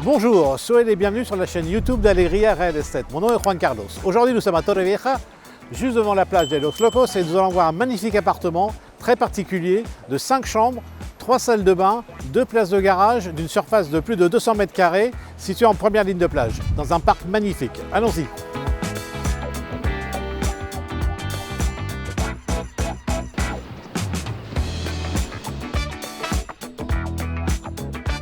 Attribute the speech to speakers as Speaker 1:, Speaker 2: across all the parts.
Speaker 1: Bonjour, soyez les bienvenus sur la chaîne YouTube d'Alegria Real Estate. Mon nom est Juan Carlos. Aujourd'hui, nous sommes à Torrevieja, juste devant la plage de Los Locos, et nous allons voir un magnifique appartement très particulier de 5 chambres, 3 salles de bain, 2 places de garage, d'une surface de plus de 200 mètres carrés, situé en première ligne de plage, dans un parc magnifique. Allons-y.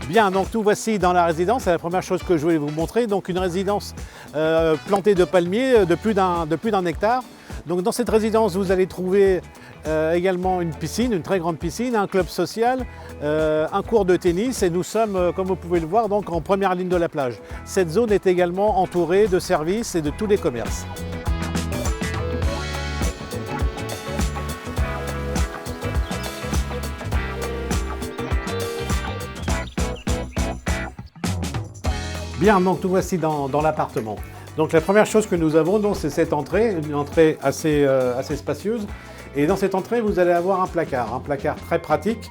Speaker 1: Bien, donc nous voici dans la résidence. C'est la première chose que je voulais vous montrer. Donc une résidence plantée de palmiers de plus d'un hectare. Donc dans cette résidence, vous allez trouver également une piscine, une très grande piscine, un club social, un court de tennis, et nous sommes, comme vous pouvez le voir, donc en première ligne de la plage. Cette zone est également entourée de services et de tous les commerces. Bien, donc nous voici dans l'appartement. Donc la première chose que nous avons, c'est cette entrée, une entrée assez spacieuse. Et dans cette entrée, vous allez avoir un placard très pratique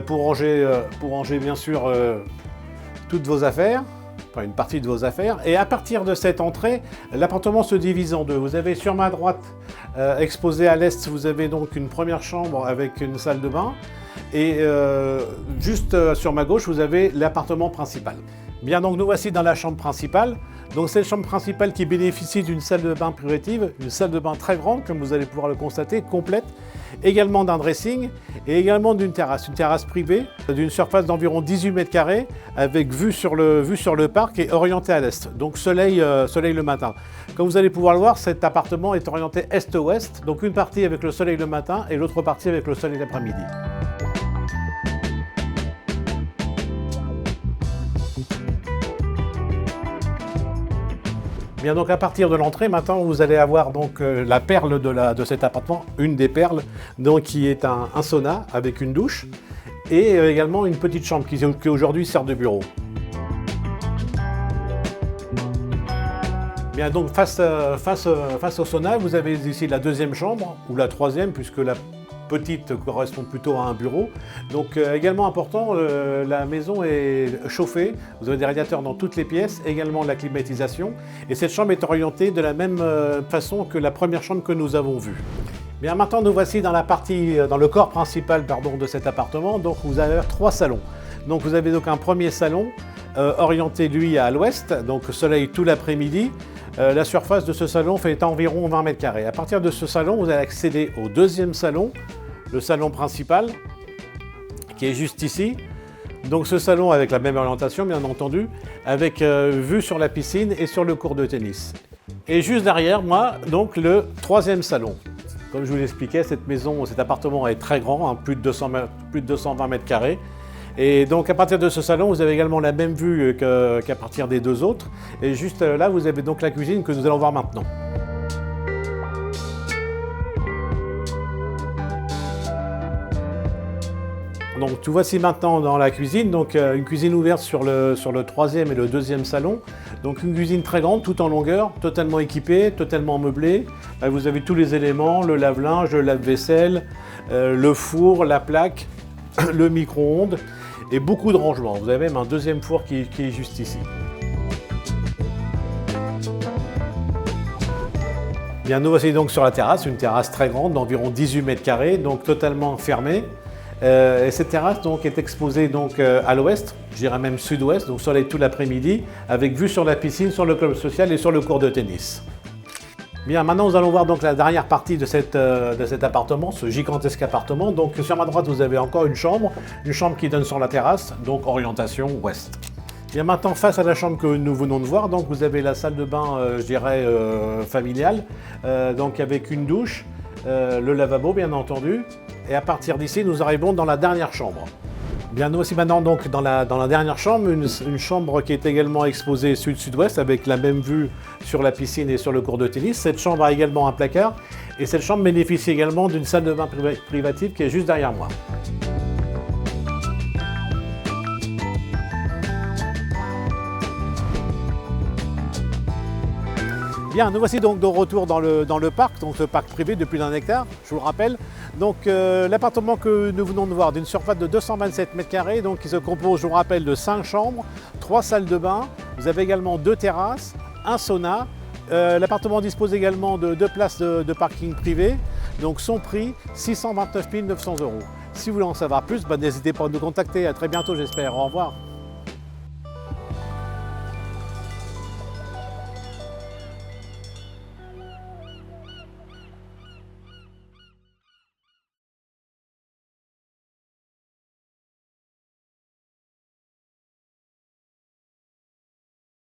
Speaker 1: pour ranger bien sûr toutes vos affaires, enfin une partie de vos affaires. Et à partir de cette entrée, l'appartement se divise en deux. Vous avez sur ma droite, exposé à l'est, vous avez donc une première chambre avec une salle de bain. Et juste sur ma gauche, vous avez l'appartement principal. Bien, donc nous voici dans la chambre principale. Donc c'est la chambre principale qui bénéficie d'une salle de bain privative, une salle de bain très grande, comme vous allez pouvoir le constater, complète, également d'un dressing et également d'une terrasse, une terrasse privée d'une surface d'environ 18 mètres carrés avec vue sur le parc et orientée à l'est, donc soleil le matin. Comme vous allez pouvoir le voir, cet appartement est orienté est-ouest, donc une partie avec le soleil le matin et l'autre partie avec le soleil l'après-midi. Bien, donc à partir de l'entrée, maintenant vous allez avoir donc la perle de cet appartement, une des perles, donc qui est un sauna avec une douche et également une petite chambre qui aujourd'hui sert de bureau. Bien, donc face au sauna, vous avez ici la deuxième chambre ou la troisième, puisque la petite correspond plutôt à un bureau. Donc également important, la maison est chauffée, vous avez des radiateurs dans toutes les pièces, également la climatisation, et cette chambre est orientée de la même façon que la première chambre que nous avons vue. Bien, maintenant nous voici dans le corps principal de cet appartement. Donc vous avez 3 salons. Donc vous avez donc un premier salon orienté lui à l'ouest, donc soleil tout l'après-midi. La surface de ce salon fait environ 20 mètres carrés. À partir de ce salon, vous allez accéder au deuxième salon, le salon principal, qui est juste ici. Donc ce salon avec la même orientation, bien entendu, avec vue sur la piscine et sur le court de tennis. Et juste derrière moi, donc le troisième salon. Comme je vous l'expliquais, cet appartement est très grand, hein, plus de 220 mètres carrés. Et donc à partir de ce salon, vous avez également la même vue qu'à partir des deux autres. Et juste là, vous avez donc la cuisine que nous allons voir maintenant. Donc tout voici maintenant dans la cuisine, donc une cuisine ouverte sur le troisième et le deuxième salon. Donc une cuisine très grande, tout en longueur, totalement équipée, totalement meublée. Vous avez tous les éléments, le lave-linge, le lave-vaisselle, le four, la plaque, le micro-ondes. Et beaucoup de rangements. Vous avez même un deuxième four qui est juste ici. Bien, nous voici donc sur la terrasse, une terrasse très grande d'environ 18 mètres carrés, donc totalement fermée. Et cette terrasse donc, est exposée donc, à l'ouest, je dirais même sud-ouest, donc soleil tout l'après-midi, avec vue sur la piscine, sur le club social et sur le court de tennis. Bien, maintenant nous allons voir donc la dernière partie de cet appartement, ce gigantesque appartement. Donc sur ma droite, vous avez encore une chambre qui donne sur la terrasse, donc orientation ouest. Bien, maintenant face à la chambre que nous venons de voir, donc vous avez la salle de bain, je dirais familiale, donc avec une douche, le lavabo bien entendu. Et à partir d'ici, nous arrivons dans la dernière chambre. Bien, nous aussi maintenant donc dans la dernière chambre, une chambre qui est également exposée sud-sud-ouest avec la même vue sur la piscine et sur le court de tennis. Cette chambre a également un placard et cette chambre bénéficie également d'une salle de bain privative qui est juste derrière moi. Bien, nous voici donc de retour dans le parc, donc ce parc privé de plus d'1 hectare, je vous le rappelle. Donc l'appartement que nous venons de voir d'une surface de 227 m², donc qui se compose, je vous rappelle, de 5 chambres, 3 salles de bain. Vous avez également 2 terrasses, un sauna. L'appartement dispose également de 2 places de parking privé. Donc son prix, 629 900 €. Si vous voulez en savoir plus, n'hésitez pas à nous contacter. À très bientôt, j'espère. Au revoir.